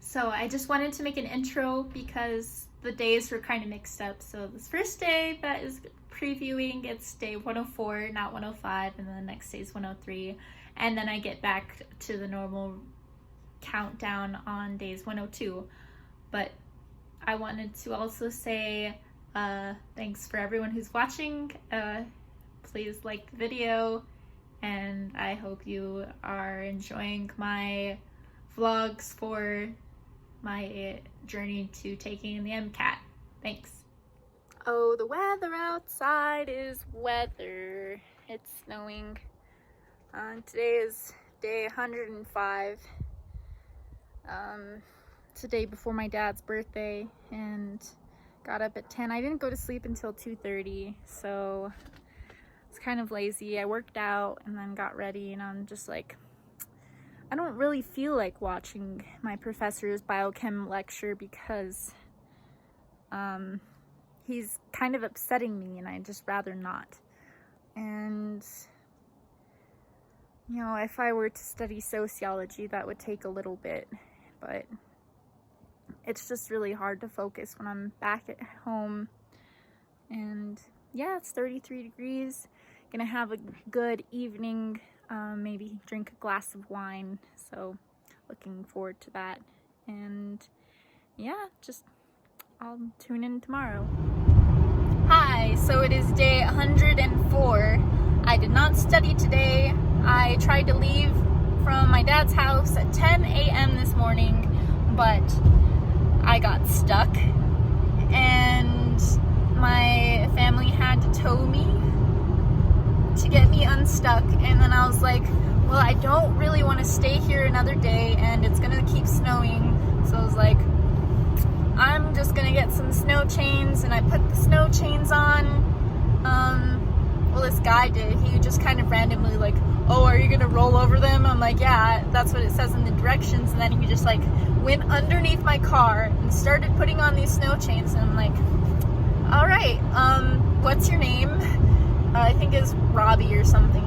So I just wanted to make an intro because the days were kind of mixed up. So this first day that is previewing, it's day 104, not 105, and then the next day is 103. And then I get back to the normal countdown on days 102. But I wanted to also say thanks for everyone who's watching. Please like the video, and I hope you are enjoying my vlogs for my journey to taking the MCAT. Thanks. Oh, the weather outside is weather. It's snowing. Today is day 105. It's the day before my dad's birthday, and got up at 10. I didn't go to sleep until 2:30, so it's kind of lazy. I worked out and then got ready, and I'm just like, I don't really feel like watching my professor's biochem lecture because he's kind of upsetting me, and I'd just rather not. And you know, if I were to study sociology, that would take a little bit, but it's just really hard to focus when I'm back at home. And yeah, it's 33 degrees. Gonna have a good evening, maybe drink a glass of wine, so looking forward to that. And yeah, just I'll tune in tomorrow. Hi, so it is day 104. I did not study today. I tried to leave from my dad's house at 10 a.m. this morning, but I got stuck, and my family had to tow me to get me unstuck. And then I was like, well, I don't really want to stay here another day, and it's gonna keep snowing. So I was like, I'm just gonna get some snow chains, and I put the snow chains on. Well, this guy did. He just kind of randomly like, oh, are you gonna roll over them? I'm like, yeah, that's what it says in the directions. And then he just like went underneath my car and started putting on these snow chains. And I'm like, all right, what's your name? I think it's Robbie or something.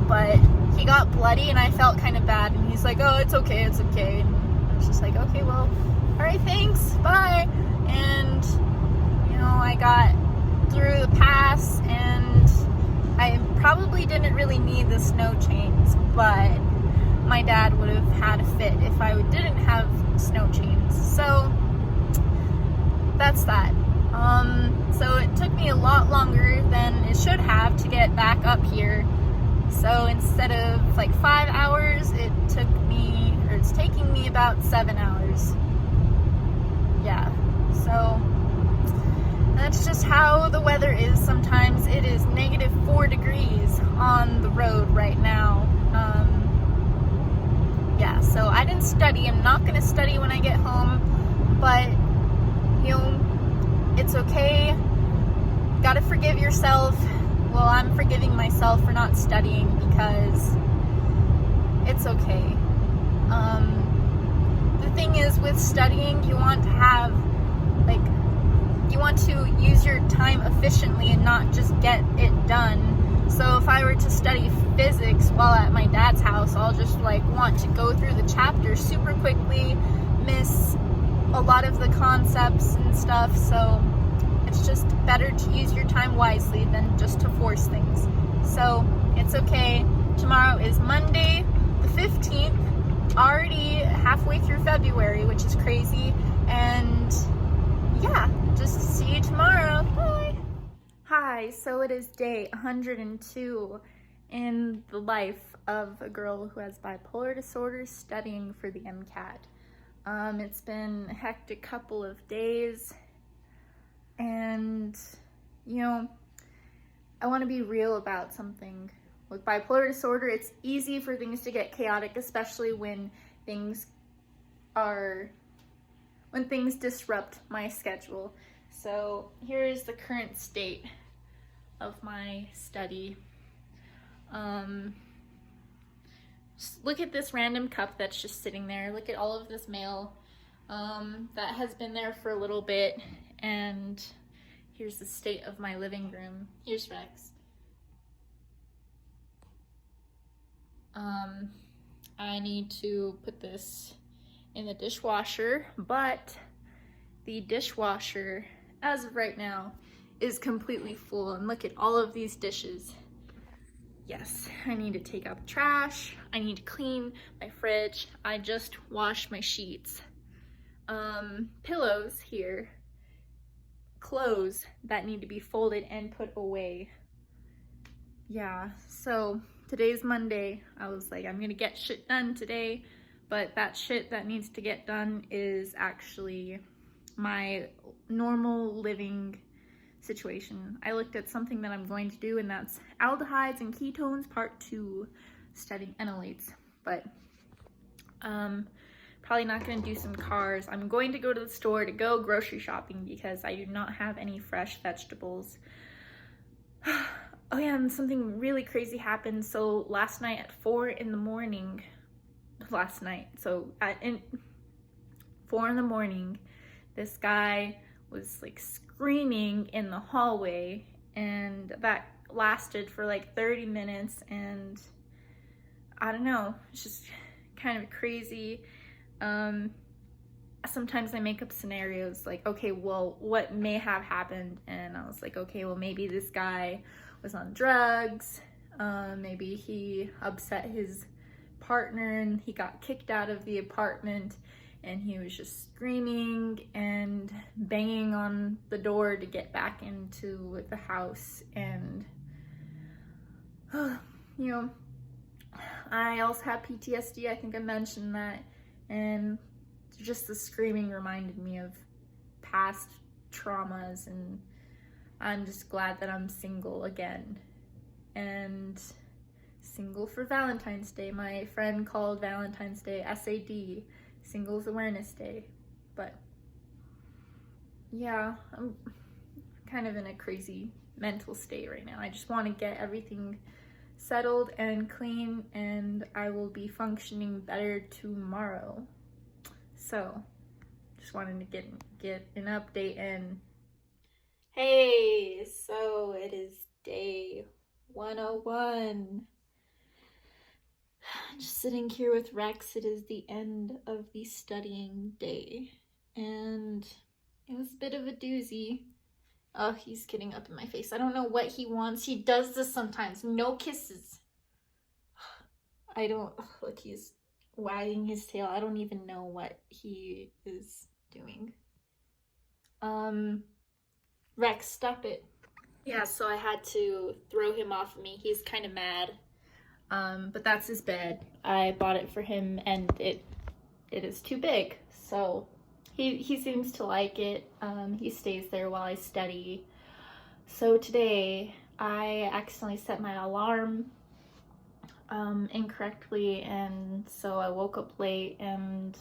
But he got bloody, and I felt kind of bad. And he's like, oh, it's okay, it's okay. And I was just like, okay, well, all right, thanks, bye. And you know, I got through the pass, and I probably didn't really need the snow chains, but my dad would have had a fit if I didn't have snow chains. So that's that. So it took me a lot longer than it should have to get back up here. So instead of like 5 hours, it's taking me about 7 hours. Yeah, so that's just how the weather is. Sometimes it is -4 degrees on the road right now. Yeah, so I didn't study. I'm not going to study when I get home, but you know, it's okay. Gotta forgive yourself. Well, I'm forgiving myself for not studying because it's okay. The thing is, with studying, you want to use your time efficiently and not just get it done. So if I were to study physics while at my dad's house, I'll just like want to go through the chapter super quickly, miss a lot of the concepts and stuff. So it's just better to use your time wisely than just to force things. So it's okay. Tomorrow is Monday the 15th, already halfway through February, which is crazy. And yeah, just see you tomorrow. Bye. Hi, so it is day 102 in the life of a girl who has bipolar disorder studying for the MCAT. It's been a hectic couple of days, and you know, I want to be real about something. With bipolar disorder, it's easy for things to get chaotic, especially when things disrupt my schedule. So here is the current state of my study. Just look at this random cup that's just sitting there. Look at all of this mail that has been there for a little bit. And here's the state of my living room. Here's Rex. I need to put this in the dishwasher, but the dishwasher, as of right now, is completely full. And look at all of these dishes. Yes, I need to take out the trash. I need to clean my fridge. I just washed my sheets. Pillows here. Clothes that need to be folded and put away. Yeah, so today's Monday. I was like, I'm gonna get shit done today, but that shit that needs to get done is actually my normal living situation. I looked at something that I'm going to do, and that's aldehydes and ketones part 2, studying enolates. But probably not going to do some cars. I'm going to go to the store to go grocery shopping because I do not have any fresh vegetables. Oh yeah, and something really crazy happened. So last night at 4 in the morning, at 4 in the morning, this guy was like screaming in the hallway, and that lasted for like 30 minutes, and I don't know, it's just kind of crazy. Sometimes I make up scenarios like, okay, well, what may have happened? And I was like, okay, well, maybe this guy was on drugs, maybe he upset his partner and he got kicked out of the apartment, and he was just screaming and banging on the door to get back into the house. And you know, I also have PTSD. I think I mentioned that, and just the screaming reminded me of past traumas, and I'm just glad that I'm single again, and single for Valentine's Day. My friend called Valentine's Day SAD, Singles Awareness Day. But yeah, I'm kind of in a crazy mental state right now. I just want to get everything settled and clean, and I will be functioning better tomorrow. So just wanted to get an update. And hey, so it is day 101. Just sitting here with Rex. It is the end of the studying day, and it was a bit of a doozy. Oh, he's getting up in my face. I don't know what he wants. He does this sometimes. No kisses. Look, he's wagging his tail. I don't even know what he is doing. Rex, stop it. Yeah, so I had to throw him off of me. He's kind of mad. But that's his bed. I bought it for him, and it is too big. So he seems to like it. He stays there while I study. So today I accidentally set my alarm incorrectly, and so I woke up late, and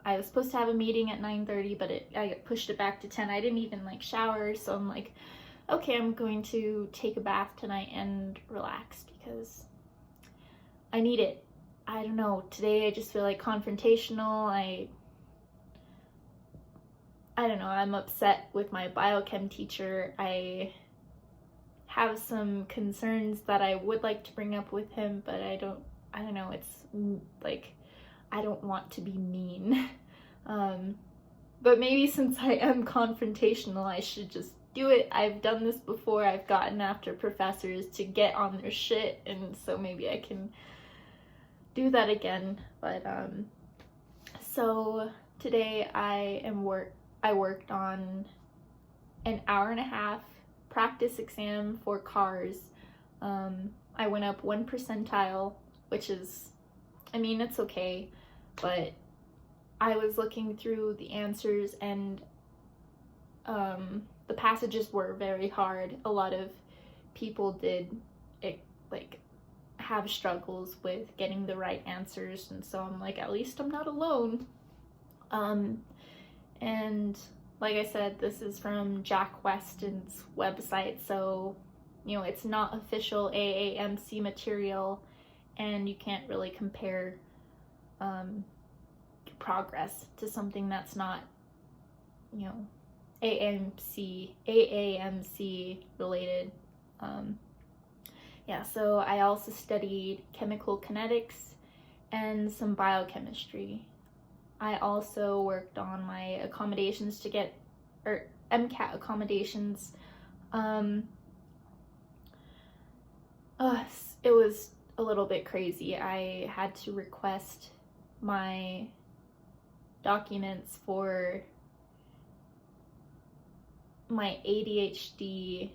I was supposed to have a meeting at 9:30, but I pushed it back to 10. I didn't even like shower, so I'm like, okay, I'm going to take a bath tonight and relax because I need it. I don't know, today I just feel like confrontational. I don't know, I'm upset with my biochem teacher. I have some concerns that I would like to bring up with him, but I don't know, it's like, I don't want to be mean. But maybe since I am confrontational, I should just do it. I've done this before. I've gotten after professors to get on their shit, and so maybe I can do that again. But so today I worked on an hour and a half practice exam for cars. I went up 1 percentile, which is, I mean, it's okay, but I was looking through the answers, and the passages were very hard. A lot of people did have struggles with getting the right answers, and so I'm like, at least I'm not alone. And like I said, this is from Jack Weston's website, so you know, it's not official AAMC material, and you can't really compare progress to something that's not, you know, AAMC related. Yeah, so I also studied chemical kinetics and some biochemistry. I also worked on my accommodations to get, or MCAT accommodations. It was a little bit crazy. I had to request my documents for my ADHD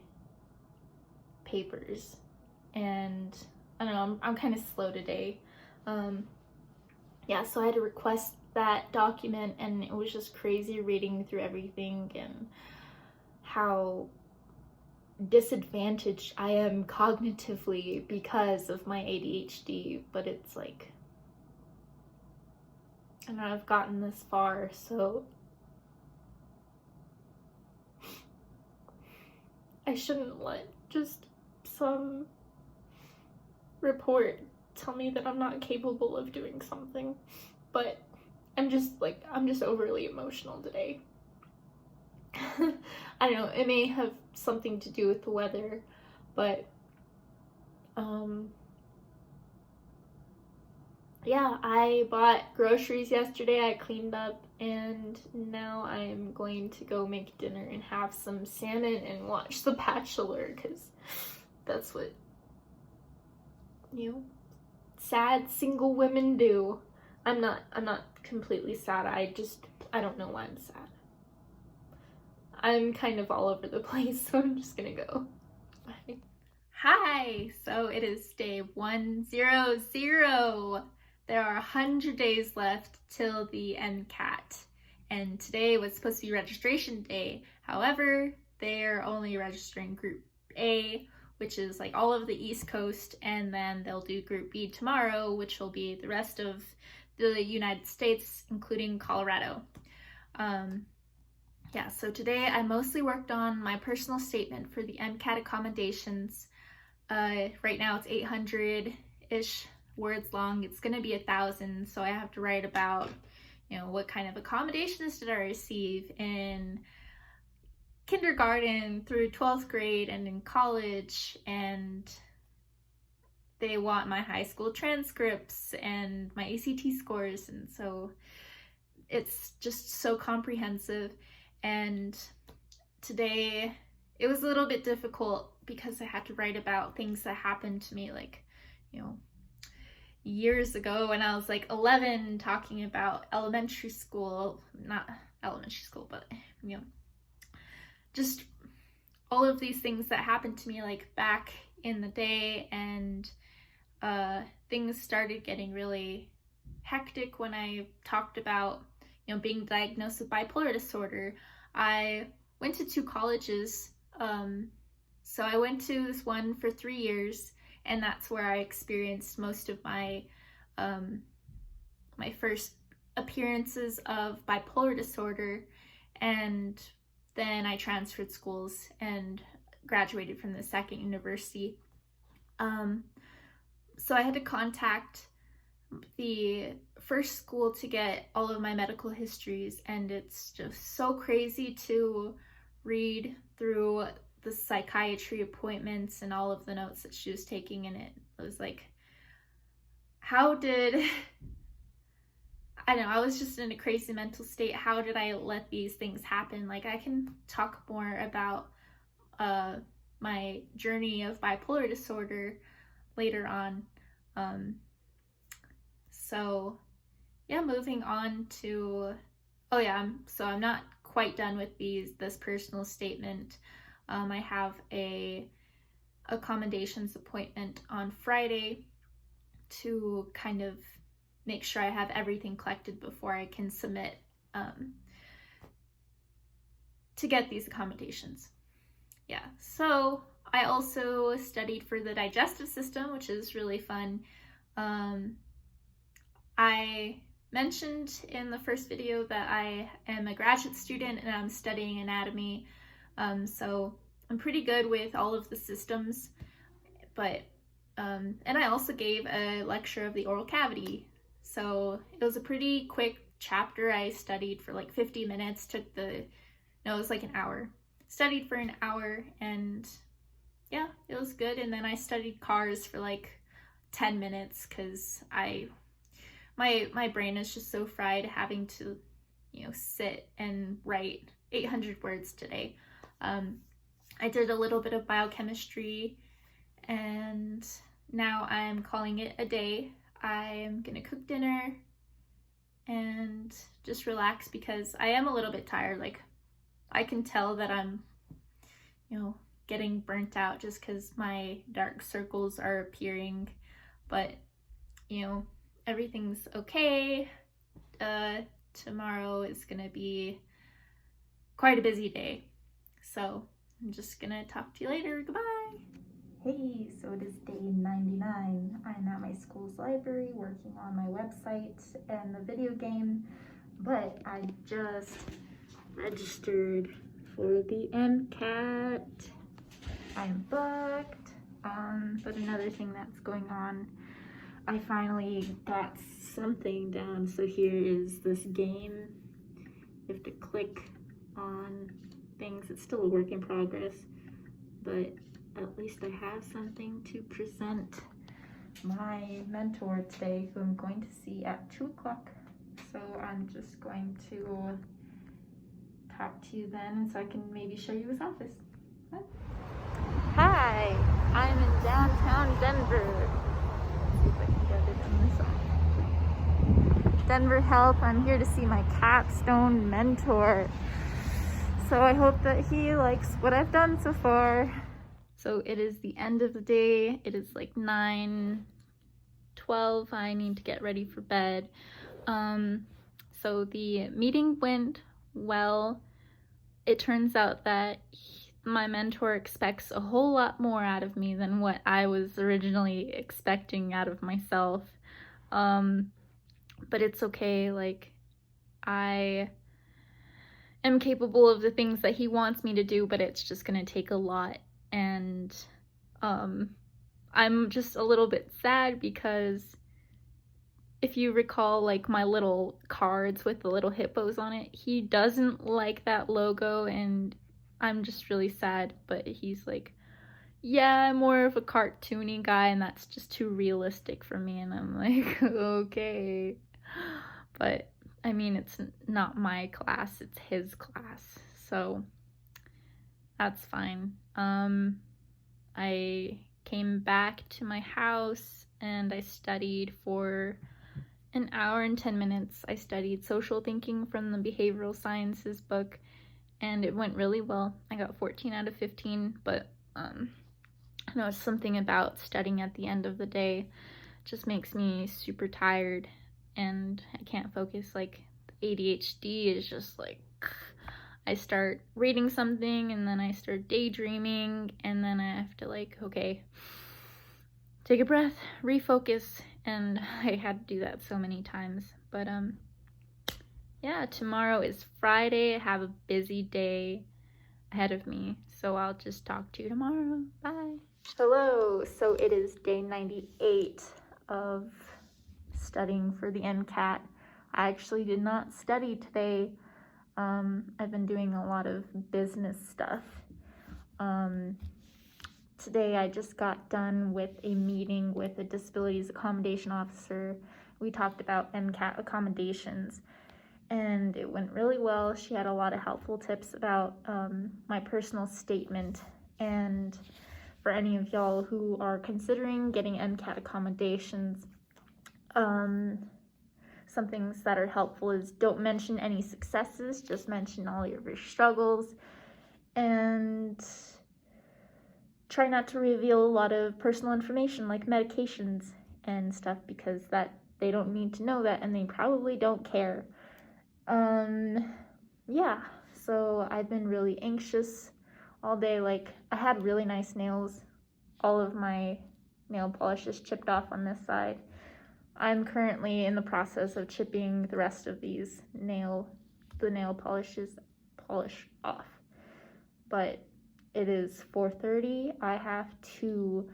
papers, and I don't know, I'm kind of slow today. Yeah, so I had to request that document, and it was just crazy reading through everything and how disadvantaged I am cognitively because of my ADHD, but it's like, I know I've gotten this far, so I shouldn't let just some report tell me that I'm not capable of doing something. But I'm just overly emotional today. I don't know, it may have something to do with the weather, but yeah, I bought groceries yesterday, I cleaned up, and now I'm going to go make dinner and have some salmon and watch The Bachelor, because that's what, sad single women do. I'm not completely sad, I don't know why I'm sad. I'm kind of all over the place, so I'm just gonna go. Bye. Hi! So it is day 100. There are 100 days left till the MCAT. And today was supposed to be registration day. However, they're only registering Group A, which is like all of the East Coast, and then they'll do Group B tomorrow, which will be the rest of the United States, including Colorado. Yeah, so today I mostly worked on my personal statement for the MCAT accommodations. Right now it's 800-ish words long. It's gonna be 1,000, so I have to write about, what kind of accommodations did I receive in kindergarten through 12th grade and in college, and they want my high school transcripts and my ACT scores, and so it's just so comprehensive. And today it was a little bit difficult because I had to write about things that happened to me, like, years ago when I was like 11, talking about elementary school, not elementary school, but, just all of these things that happened to me like back in the day. And things started getting really hectic when I talked about, being diagnosed with bipolar disorder. I went to 2 colleges. So I went to this one for 3 years, and that's where I experienced most of my my first appearances of bipolar disorder. And then I transferred schools and graduated from the second university. So I had to contact the first school to get all of my medical histories, and it's just so crazy to read through the psychiatry appointments and all of the notes that she was taking, and it was like, how did I don't know, I was just in a crazy mental state. How did I let these things happen? Like, I can talk more about my journey of bipolar disorder later on. So yeah, moving on to, so I'm not quite done with this personal statement. I have a accommodations appointment on Friday to kind of make sure I have everything collected before I can submit to get these accommodations. Yeah, so I also studied for the digestive system, which is really fun. I mentioned in the first video that I am a graduate student and I'm studying anatomy, so I'm pretty good with all of the systems, but and I also gave a lecture of the oral cavity, so it was a pretty quick chapter. I studied for like 50 minutes, it was like an hour. Studied for an hour, and yeah, it was good. And then I studied cars for like 10 minutes because I my brain is just so fried having to, you know, sit and write 800 words today. I did a little bit of biochemistry, and now I'm calling it a day. I'm gonna cook dinner and just relax because I am a little bit tired. Like, I can tell that I'm, you know, getting burnt out just because my dark circles are appearing, but you know, everything's okay. Tomorrow is gonna be quite a busy day, so I'm just gonna talk to you later. Goodbye. Hey, so it is day 99. I'm at my school's library working on my website and the video game, but I just registered for the MCAT. I'm booked. But another thing that's going on, I finally got something down. So here is this game. You have to click on things. It's still a work in progress, but at least I have something to present my mentor today, who I'm going to see at 2 o'clock. So I'm just going to talk to you then, and so I can maybe show you his office. What? Hi, I'm in downtown Denver. Let's see if I can get it on this side. Denver Health. I'm here to see my Capstone mentor. So I hope that he likes what I've done so far. So it is the end of the day. It is like 9:12. I need to get ready for bed. So the meeting went well. It turns out that my mentor expects a whole lot more out of me than what I was originally expecting out of myself. But it's okay. Like, I am capable of the things that he wants me to do, but it's just gonna take a lot. And I'm just a little bit sad because if you recall, like, my little cards with the little hippos on it, he doesn't like that logo, and I'm just really sad. But he's like, yeah, I'm more of a cartoony guy, and that's just too realistic for me. And I'm like, okay. But I mean, it's not my class, it's his class, so that's fine. I came back to my house and I studied for an hour and 10 minutes. I studied social thinking from the behavioral sciences book, and it went really well. I got 14 out of 15, but I know it's something about studying at the end of the day just makes me super tired and I can't focus. Like, ADHD is just like, I start reading something and then I start daydreaming, and then I have to, like, okay, take a breath, refocus, and I had to do that so many times. But yeah, tomorrow is Friday. I have a busy day ahead of me, so I'll just talk to you tomorrow. Bye. Hello, so it is day 98 of studying for the MCAT. I actually did not study today. I've been doing a lot of business stuff. Today I just got done with a meeting with a disabilities accommodation officer. We talked about MCAT accommodations, and it went really well. She had a lot of helpful tips about my personal statement, and for any of y'all who are considering getting MCAT accommodations, some things that are helpful is don't mention any successes, just mention all of your struggles, and try not to reveal a lot of personal information like medications and stuff, because that they don't need to know that and they probably don't care. Yeah, so I've been really anxious all day. Like, I had really nice nails. All of my nail polish is chipped off on this side. I'm currently in the process of chipping the rest of these nail polish off. But it is 4:30. I have to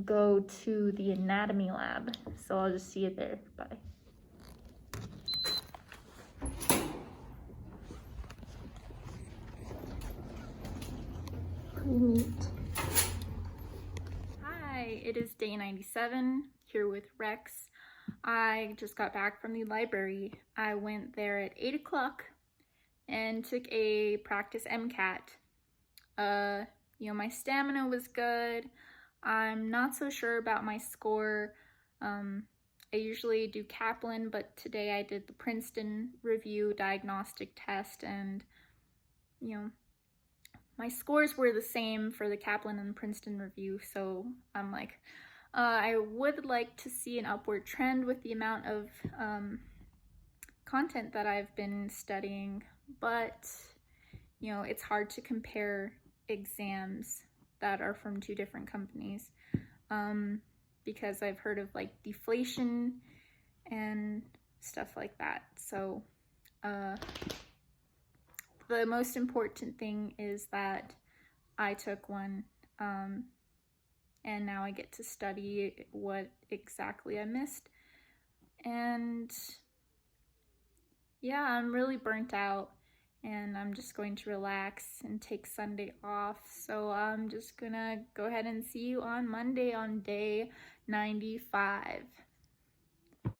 go to the anatomy lab, so I'll just see you there. Bye. Pre-meet. Hi, it is day 97 here with Rex. I just got back from the library. I went there at 8 o'clock and took a practice MCAT. My stamina was good. I'm not so sure about my score. I usually do Kaplan, but today I did the Princeton review diagnostic test, and my scores were the same for the Kaplan and Princeton review, so I'm like, I would like to see an upward trend with the amount of content that I've been studying, but it's hard to compare exams that are from two different companies because I've heard of like deflation and stuff like that. So the most important thing is that I took one and now I get to study what exactly I missed. And yeah, I'm really burnt out and I'm just going to relax and take Sunday off. So I'm just gonna go ahead and see you on Monday on day 95.